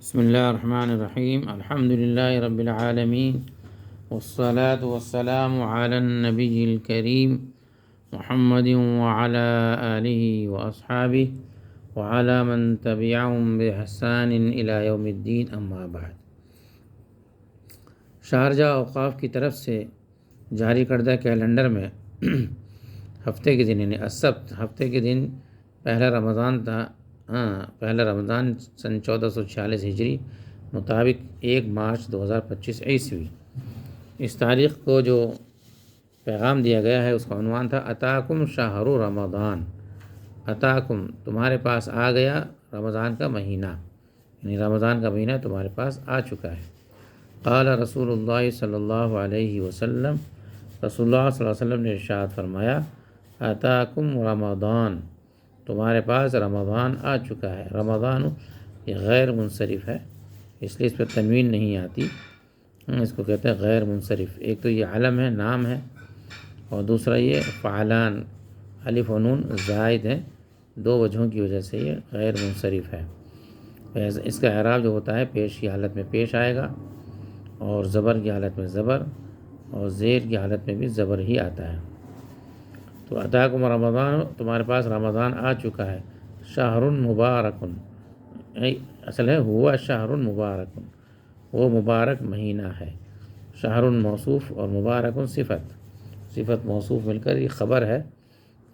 بسم اللہ الرحمن الرحیم الحمد للہ رب العالمین والصلاة والسلام علی النبی الکریم محمد وعلی آلہ واصحابہ وعلی من تبعهم بإحسان الی یوم الدین اما بعد۔ شارجہ اوقاف کی طرف سے جاری کردہ کیلنڈر میں ہفتے کے دن یعنی السبت ہفتے کے دن پہلا رمضان تھا۔ پہلا رمضان سن 1446 ہجری مطابق 1 مارچ 2025 عیسوی۔ اس تاریخ کو جو پیغام دیا گیا ہے اس کا عنوان تھا اتاکم شہر رمضان۔ اتاکم تمہارے پاس آ گیا رمضان کا مہینہ، یعنی رمضان کا مہینہ تمہارے پاس آ چکا ہے۔ قال رسول اللہ صلی اللہ علیہ وسلم، رسول اللہ صلی اللہ علیہ وسلم نے ارشاد فرمایا اتاکم رمضان، تمہارے پاس رمضان آ چکا ہے۔ رمضان یہ غیر منصرف ہے، اس لیے اس پہ تنوین نہیں آتی، اس کو کہتے ہیں غیر منصرف۔ ایک تو یہ علم ہے، نام ہے، اور دوسرا یہ فعلان الف و نون زائد ہے، دو وجہوں کی وجہ سے یہ غیر منصرف ہے۔ اس کا اعراب جو ہوتا ہے پیش کی حالت میں پیش آئے گا، اور زبر کی حالت میں زبر، اور زیر کی حالت میں بھی زبر ہی آتا ہے۔ تو اتاکم رمضان، تمہارے پاس رمضان آ چکا ہے۔ شہر مبارک، اصل ہے ہوا شہر مبارک، وہ مبارک مہینہ ہے۔ شہر موصوف اور مبارک صفت موصوف مل کر یہ خبر ہے،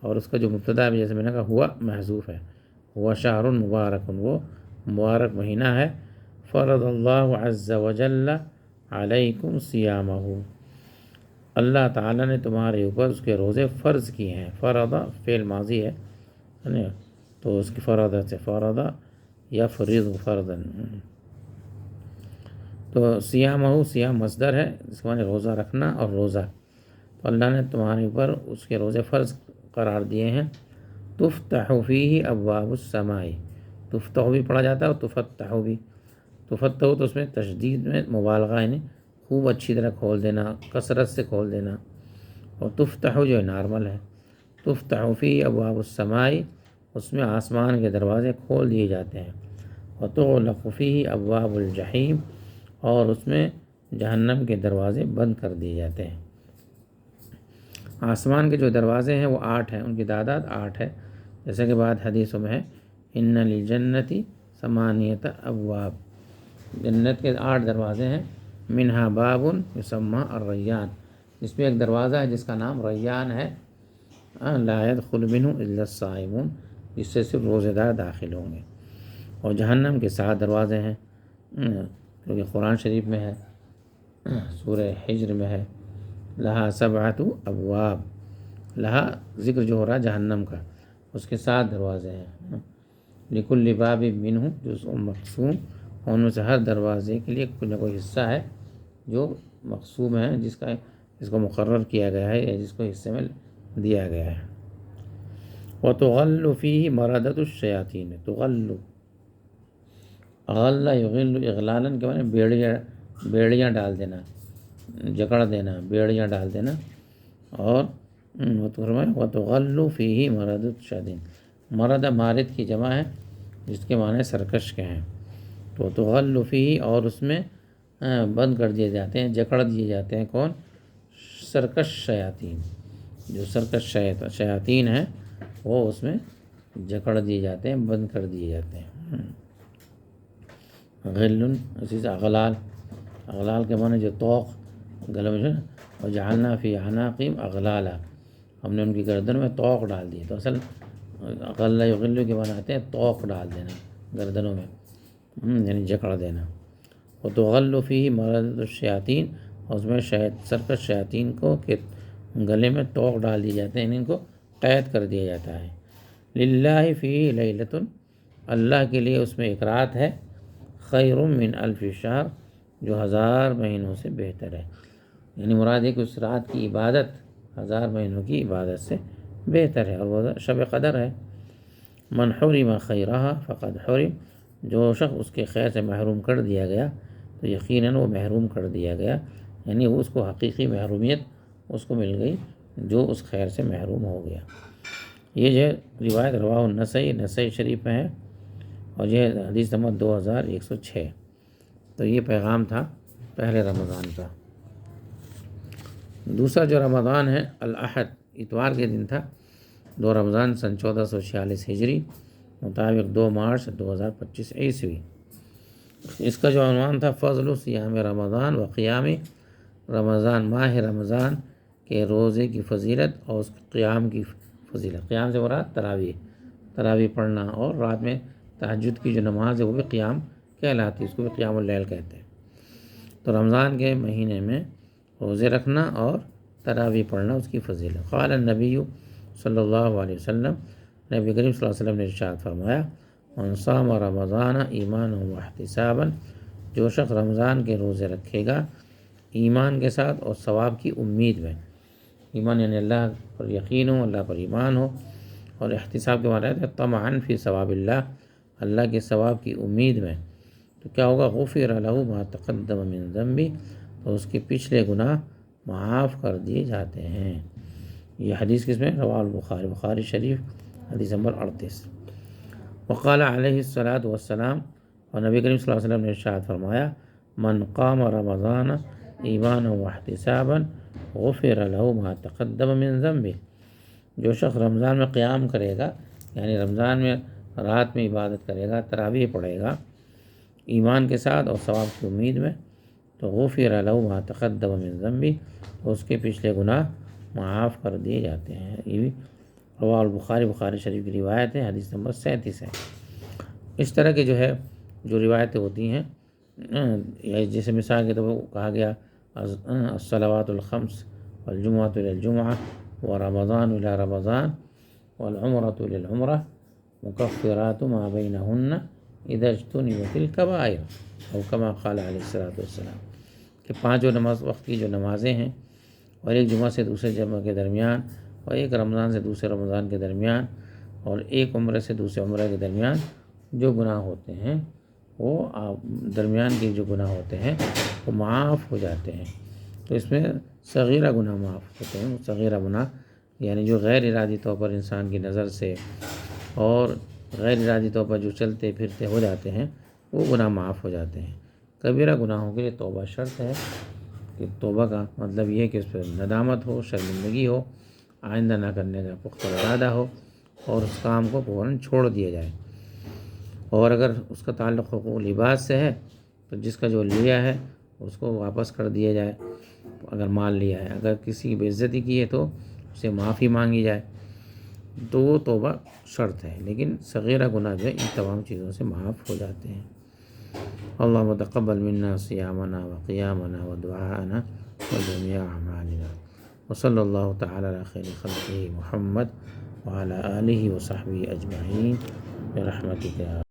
اور اس کا جو مبتدا ہے جیسے میں نے کہا ہوا محذوف ہے۔ ہوا شہر مبارک، وہ مبارک مہینہ ہے۔ فرض اللہ عز وجل علیکم صیامہ، اللہ تعالیٰ نے تمہارے اوپر اس کے روزے فرض کیے ہیں۔ فرض فعل ماضی ہے نا، تو اس کی فرض سے فرض یفرض فرضاً، تو صیامہ صیام مصدر ہے جس کے معنی روزہ رکھنا اور روزہ، تو اللہ نے تمہارے اوپر اس کے روزے فرض قرار دیے ہیں۔ تفتح فیہ ابواب السماء، تفتح بھی پڑھا جاتا ہے اور تفتح بھی۔ تفتح تو اس میں تشدید میں مبالغہ، یعنی خوب اچھی طرح کھول دینا، کثرت سے کھول دینا، اور تفتح جو ہے نارمل ہے۔ تفتح فیہ ابواب السماء، اس میں آسمان کے دروازے کھول دیے جاتے ہیں۔ وتغلق فیہ ابواب الجحیم، اور اس میں جہنم کے دروازے بند کر دیے جاتے ہیں۔ آسمان کے جو دروازے ہیں وہ 8 ہیں، ان کی تعداد 8 ہے، جیسے کہ بعد حدیثوں میں ہے ان للجنۃ 8 ابواب، جنت کے 8 دروازے ہیں۔ منہا باب یسمى الریان، جس میں ایک دروازہ ہے جس کا نام ریان ہے، لا يدخل منہ الا الصائمون، جس سے صرف روزے دار داخل ہوں گے۔ اور جہنم کے 7 دروازے ہیں، کیونکہ قرآن شریف میں ہے، سورہ حجر میں ہے لہا 7 ابواب، لہا ذکر جو ہو رہا ہے جہنم کا، اس کے 7 دروازے ہیں۔ لکل باب منہ جزء مقسوم، ان میں سے ہر دروازے کے لیے کوئی نہ کوئی حصہ ہے جو مقسوم ہے، جس کو مقرر کیا گیا ہے یا جس کو حصے میں دیا گیا ہے۔ وتغل فیہ مردۃ الشیاطین، تغل غل یغل اغلالا کے معنی بیڑیاں ڈال دینا، جکڑ دینا، بیڑیاں ڈال دینا۔ اور وتغل فیہ مردۃ الشیاطین، مرد مارد کی جمع ہے جس کے معنی سرکش کے ہیں، تو تغل فیہ، اور اس میں بند کر دیے جاتے ہیں، جکڑ دیے جاتے ہیں۔ کون؟ سرکش شیاطین، جو سرکش شیاطین ہیں وہ اس میں جکڑ دیے جاتے ہیں، بند کر دیے جاتے ہیں۔ غل اسی سے اغلال، اغلال کے معنی جو طوق گلے میں، اور جعلنا فی اعناقہم اغلالا، ہم نے ان کی گردن میں طوق ڈال دی، تو اصل غل یغل کے معنی آتے ہیں طوق ڈال دینا گردنوں میں، یعنی جکڑ دینا۔ وتغل فیہ مردۃ الشیاطین، اور اس میں سرکش شیاطین کو کہ گلے میں طوق ڈال دیے جاتے ہیں، ان کو قید کر دیا جاتا ہے۔ للہ فیہ لیلۃ، اللہ کے لیے اس میں ایک رات ہے، خیر من الف شہر، جو 1000 مہینوں سے بہتر ہے، یعنی مراد ہے کہ اس رات کی عبادت 1000 مہینوں کی عبادت سے بہتر ہے، اور وہ شب قدر ہے۔ من حرم خیرہا فقد حرم، جو شخص اس کے خیر سے محروم کر دیا گیا تو یقیناً وہ محروم کر دیا گیا، یعنی اس کو حقیقی محرومیت اس کو مل گئی جو اس خیر سے محروم ہو گیا۔ یہ جو روایت رواہ النسائی، نسائی شریف میں ہے، اور یہ حدیث نمبر 2106۔ تو یہ پیغام تھا پہلے رمضان کا۔ دوسرا جو رمضان ہے الاحد، اتوار کے دن تھا، 2 رمضان سن 1446 ہجری مطابق 2 مارچ 2025 عیسوی۔ اس کا جو عنوان تھا فضل صیام رمضان و قیام رمضان، ماہ رمضان کے روزے کی فضیلت اور اس قیام کی فضیلت۔ قیام سے مراد تراویح پڑھنا، اور رات میں تہجد کی جو نماز ہے وہ بھی قیام کہلاتی ہے، اس کو بھی قیام اللیل کہتے ہیں۔ تو رمضان کے مہینے میں روزے رکھنا اور تراویح پڑھنا اس کی فضیلت۔ قال النبی صلی اللہ علیہ وسلم، نبی کریم صلی اللہ علیہ وسلم نے ارشاد فرمایا، من صام رمضان ایمانا واحتسابا، جو شخص رمضان کے روزے رکھے گا ایمان کے ساتھ اور ثواب کی امید میں، ایمان یعنی اللہ پر یقین ہو، اللہ پر ایمان ہو، اور احتساب کے معنی ہے طمعا فی ثواب اللہ، اللہ کے ثواب کی امید میں، تو کیا ہوگا؟ غفر لہ ما تقدم من ذنبہ، تو اس کے پچھلے گناہ معاف کر دیے جاتے ہیں۔ یہ حدیث کس میں؟ رواه البخاری، بخاری شریف حدیث نمبر 38۔ وقال علیہ الصلاۃ والسلام، اور نبی کریم صلی اللہ علیہ وسلم نے ارشاد فرمایا، من قام رمضان ایمانا واحتسابا غفر له ما تقدم من ذنبہ، جو شخص رمضان میں قیام کرے گا، یعنی رمضان میں رات میں عبادت کرے گا، تراویح پڑھے گا ایمان کے ساتھ اور ثواب کی امید میں، تو غفر له ما تقدم من ذنبہ، اس کے پچھلے گناہ معاف کر دیے جاتے ہیں۔ یہ بھی رواه البخاری، بخاری شریف کی روایت ہے، حدیث نمبر 37 ہے۔ اس طرح کے جو ہے جو روایتیں ہوتی ہیں، جیسے مثال کے طور پر کہا گیا الصلوات الخمس والجمعۃ الی الجمعہ ورمضان الی رمضان والعمرۃ الی العمرہ مکفرات ما بینہن اذا اجتنبت الکبائر، او کما قال علیہ الصلوۃ والسلام، کہ 5 وقت کی جو نمازیں ہیں، اور ایک جمعہ سے دوسرے جمعہ کے درمیان، اور ایک رمضان سے دوسرے رمضان کے درمیان، اور ایک عمرے سے دوسرے عمرے کے درمیان جو گناہ ہوتے ہیں، وہ درمیان کے جو گناہ ہوتے ہیں وہ معاف ہو جاتے ہیں۔ تو اس میں صغیرہ گناہ معاف ہوتے ہیں۔ صغیرہ گناہ یعنی جو غیر ارادی طور پر انسان کی نظر سے اور غیر ارادی طور پر جو چلتے پھرتے ہو جاتے ہیں، وہ گناہ معاف ہو جاتے ہیں۔ کبیرہ گناہوں کے لیے توبہ شرط ہے، کہ توبہ کا مطلب یہ ہے کہ اس پہ ندامت ہو، شرمندگی ہو، آئندہ نہ کرنے کا پختہ ارادہ ہو، اور اس کام کو فوراً چھوڑ دیا جائے۔ اور اگر اس کا تعلق حقوق لباس سے ہے تو جس کا جو لیا ہے اس کو واپس کر دیا جائے، اگر مال لیا ہے۔ اگر کسی کی بے عزتی کی ہے تو اسے معافی مانگی جائے، تو وہ توبہ شرط ہے۔ لیکن صغیرہ گناہ جو ہے ان تمام چیزوں سے معاف ہو جاتے ہیں۔ اللہم تقبل منا صیامنا وقیامنا ودعاءنا وجمیع اعمالنا، وصلی اللہ تعالی علی خیر خلقہ محمد وعلی آلہ وصحبہ اجمعین برحمتک یا